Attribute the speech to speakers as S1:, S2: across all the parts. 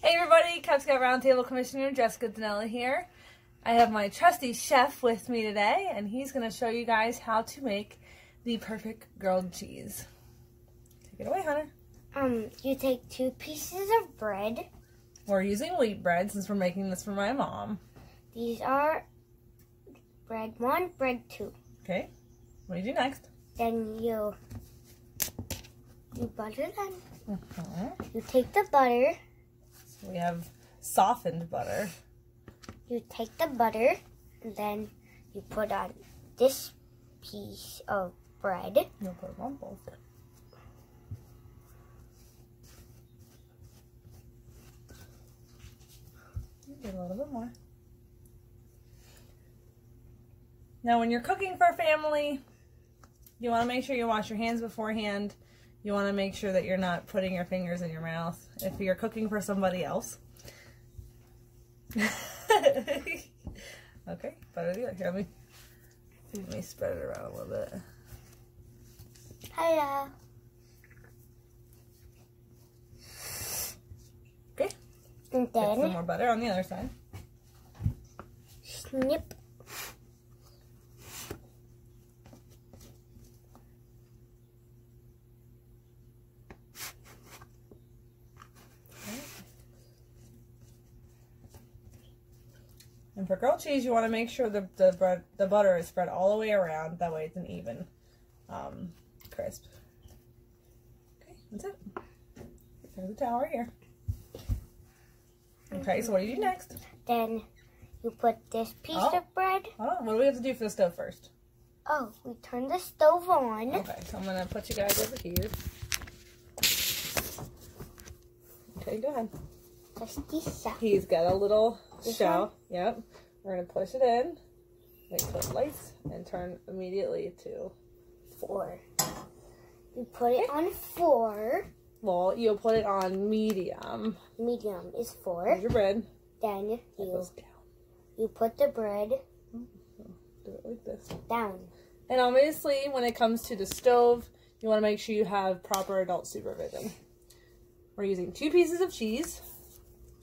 S1: Hey everybody, Cub Scout Roundtable Commissioner Jessica Danella here. I have my trusty chef with me today, and he's going to show you guys how to make the perfect grilled cheese. Take it away, Hunter.
S2: You take 2 pieces of bread.
S1: We're using wheat bread since we're making this for my mom.
S2: These are bread 1, bread 2.
S1: Okay, what do you do next?
S2: Then you butter them. You take the butter.
S1: We have softened butter.
S2: You take the butter, and then you put on this piece of bread.
S1: You'll put them on both. Get a little bit more. Now, when you're cooking for a family, you want to make sure you wash your hands beforehand. You want to make sure that you're not putting your fingers in your mouth if you're cooking for somebody else. Okay, butter the other. Here, let me spread it around a little bit.
S2: Hello.
S1: Okay.
S2: And
S1: Get some
S2: then
S1: more butter on the other side.
S2: snip.
S1: And for grilled cheese, you want to make sure the butter is spread all the way around. That way it's an even crisp. Okay, that's it. There's the towel right here. Okay, so what do you do next?
S2: Then you put this piece of bread.
S1: What do we have to do for the stove first?
S2: Oh, we turn the stove on.
S1: Okay, so I'm going to put you guys over here. Okay, go ahead.
S2: Just this side.
S1: He's got a little
S2: This
S1: shell. Yep. We're going to push it in. Make it lights and turn immediately to 4.
S2: You put it on 4.
S1: Well, you'll put it on medium.
S2: Medium is 4.
S1: Here's your bread.
S2: Then
S1: That goes down.
S2: you put the bread
S1: Do it like this.
S2: down.
S1: And obviously, when it comes to the stove, you want to make sure you have proper adult supervision. We're using 2 pieces of cheese.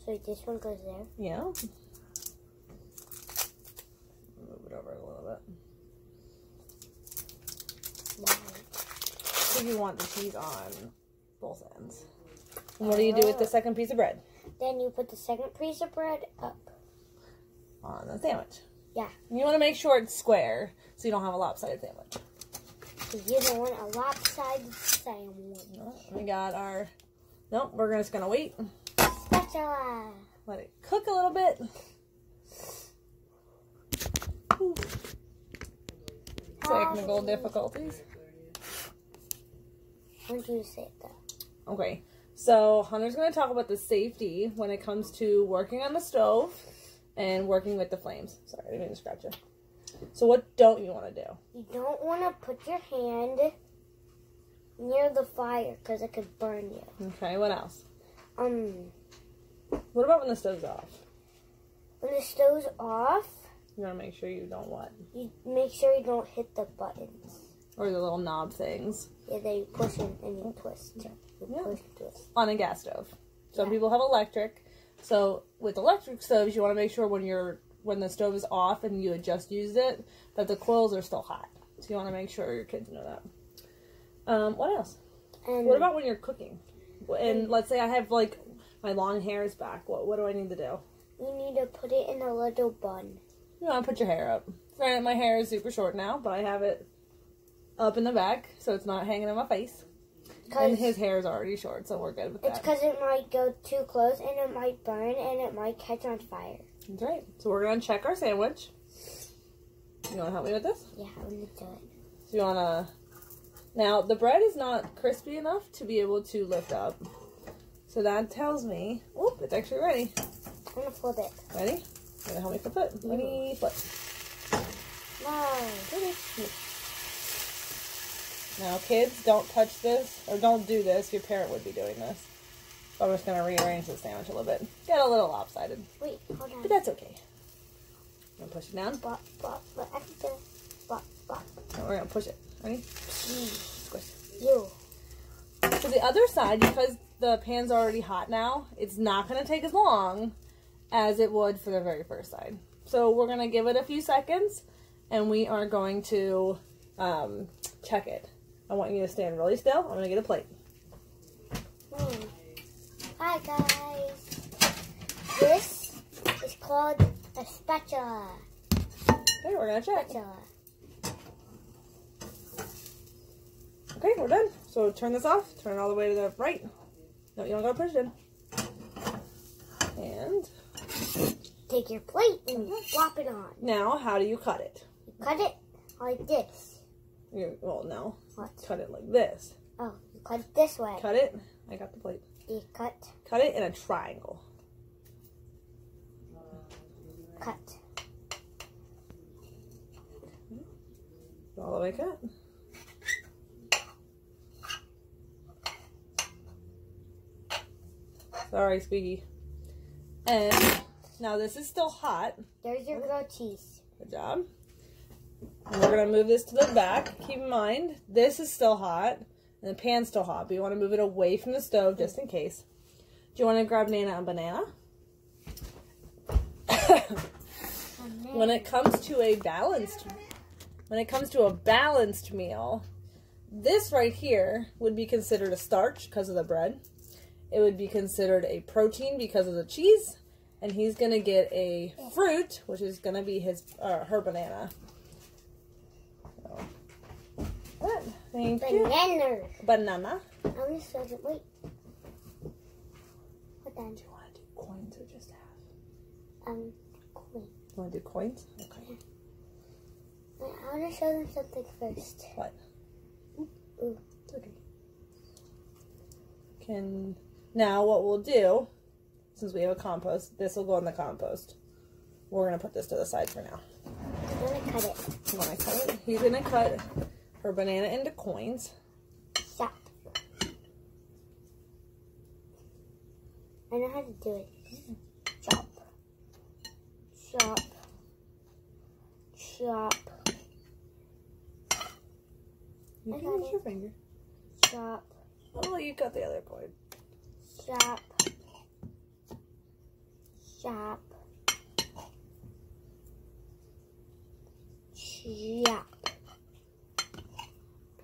S2: So this one goes there.
S1: Yeah. Move it over a little bit. So you want the cheese on both ends. And what do you do with the second piece of bread?
S2: Then you put the second piece of bread up.
S1: On the sandwich.
S2: Yeah.
S1: And you want to make sure it's square so you don't have a lopsided sandwich.
S2: Because you don't want a lopsided sandwich.
S1: We got our... Nope, we're just going to wait.
S2: Spatula.
S1: Let it cook a little bit. Ooh. Technical difficulties.
S2: When do you say that?
S1: Okay, so Hunter's going to talk about the safety when it comes to working on the stove and working with the flames. Sorry, I didn't mean to scratch you. So what don't you want to do?
S2: You don't want to put your hand near the fire because it could burn you.
S1: Okay, what else?
S2: When
S1: What about when the stove's off?
S2: the stove's off,
S1: You want to make sure you don't what?
S2: you make sure you don't hit the buttons.
S1: Or the little knob things.
S2: Yeah, then you push it and you twist. You
S1: Yeah.
S2: push and twist.
S1: On a gas stove. Some
S2: Yeah.
S1: people have electric. So with electric stoves, you want to make sure when the stove is off and you had just used it, that the coils are still hot. So you want to make sure your kids know that. What else?
S2: And
S1: What about when you're cooking? And let's say I have like my long hair is back. What do I need to do?
S2: you need to put it in a little bun.
S1: You want to put your hair up. Granted, my hair is super short now, but I have it up in the back so it's not hanging in my face. And his hair is already short, so we're good with
S2: It's
S1: that.
S2: because it might go too close and it might burn and it might catch on fire.
S1: That's right. So we're going to check our sandwich. You want to help me with this?
S2: Yeah, I'm going to do it.
S1: So you want to... Now, the bread is not crispy enough to be able to lift up. So that tells me... Oh, it's actually ready.
S2: I'm going to flip it.
S1: Ready? You're going to help me flip it? Ready, flip.
S2: No.
S1: Now, kids, don't touch this, or don't do this. Your parent would be doing this. So I'm just going to rearrange the sandwich a little bit. Get a little lopsided.
S2: Wait, hold on.
S1: But that's okay. I'm going to push it down.
S2: Bop, bop, bop, I can do it. Bop, bop.
S1: And we're going to push it. Ready? Squish.
S2: You.
S1: So the other side, because the pan's already hot now, it's not going to take as long as it would for the very first side. So we're going to give it a few seconds, and we are going to check it. I want you to stand really still. I'm going to get a plate.
S2: Hi guys. This is called a spatula.
S1: Okay, we're going to check.
S2: Spatula.
S1: Okay, we're done. So turn this off. Turn it all the way to the right. No, you don't got to push it in. And
S2: take your plate and flop it on.
S1: Now, how do you cut it?
S2: You cut it like this.
S1: Well, no.
S2: What?
S1: Cut it like this.
S2: Oh, you cut it this way.
S1: Cut it. I got the plate.
S2: You cut.
S1: Cut it in a triangle.
S2: Cut.
S1: All the way cut. Sorry, Squeaky. And now this is still hot.
S2: There's your grilled cheese.
S1: Good job. And we're going to move this to the back. Keep in mind, this is still hot, and the pan's still hot, but you want to move it away from the stove just in case. Do you want to grab Nana a banana? When it comes to a balanced meal, this right here would be considered a starch because of the bread. It would be considered a protein because of the cheese, and he's going to get a fruit, which is going to be her banana. So, good. Thank you. Banana.
S2: I'm going to show you. Wait. What then?
S1: Do you want to do coins or just half?
S2: Coin.
S1: You want to do coins? Okay.
S2: Wait, I want to show them something first.
S1: What?
S2: Ooh.
S1: It's okay. Now what we'll do, since we have a compost, this will go in the compost. We're going to put this to the side for now.
S2: I'm going to cut it.
S1: You want to cut it? He's going to cut her banana into coins.
S2: Chop. I know how to do it. Chop. Chop. Chop.
S1: You
S2: I
S1: can
S2: got
S1: use
S2: it.
S1: your finger.
S2: Chop.
S1: Oh, you cut the other coin.
S2: Chop. Chop. Chop.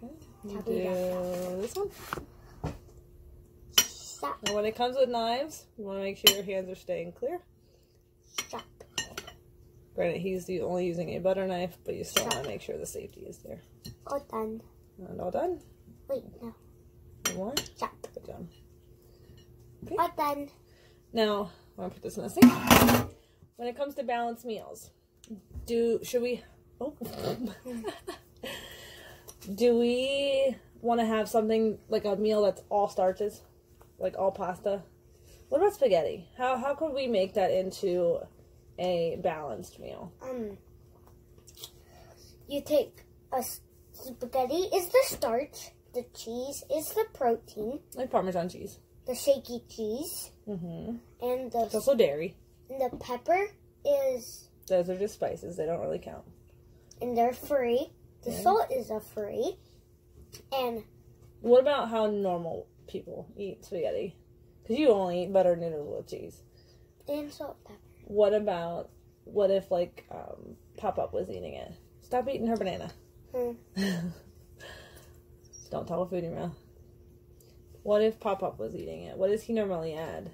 S1: Okay. You
S2: Chop
S1: do
S2: it
S1: this one.
S2: Chop.
S1: And when it comes with knives, you want to make sure your hands are staying clear.
S2: Chop.
S1: Granted, he's only using a butter knife, but you still want to make sure the safety is there.
S2: All done.
S1: And all done?
S2: Wait, no.
S1: One more?
S2: Chop.
S1: Good job. Okay.
S2: All done.
S1: Now, I'm going to put this in the sink. When it comes to balanced meals, do we want to have something like a meal that's all starches? Like all pasta? What about spaghetti? How could we make that into a balanced meal?
S2: You take a spaghetti is the starch, the cheese is the protein,
S1: Like Parmesan cheese.
S2: the shaky cheese,
S1: Mm-hmm.
S2: and
S1: It's also dairy.
S2: the pepper is,
S1: Those are just spices. They don't really count.
S2: and they're free. The salt is a free, and
S1: What about how normal people eat spaghetti? Because you only eat butter noodles with cheese.
S2: salt pepper.
S1: What if like Pop-Up was eating it? Stop eating her banana. Don't tell a food in your mouth. What if Pop-Up was eating it? What does he normally add?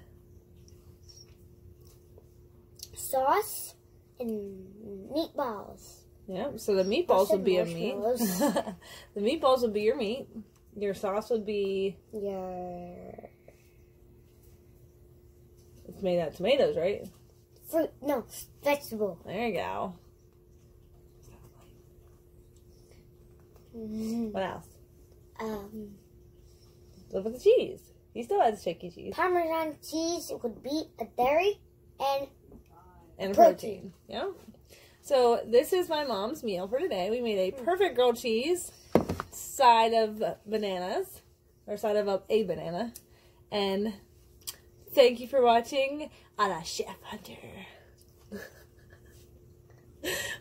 S2: Sauce and meatballs.
S1: Yeah, so the meatballs would be a meat.
S2: Marshmallows.
S1: The meatballs would be your meat. Your sauce would be...
S2: Your
S1: It's made out of tomatoes, right?
S2: fruit, no, vegetable.
S1: There you go. What else? What about the cheese? He still has shaky cheese.
S2: Parmesan cheese would be a dairy and
S1: protein. Yeah. So this is my mom's meal for today. We made a perfect grilled cheese, side of bananas, or side of a banana. And thank you for watching a la Chef Hunter.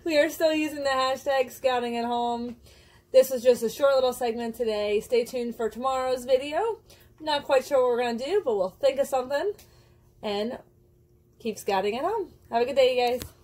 S1: We are still using the hashtag scouting at home. This was just a short little segment today. Stay tuned for tomorrow's video. Not quite sure what we're going to do, but we'll think of something and keep scouting at home. Have a good day, you guys.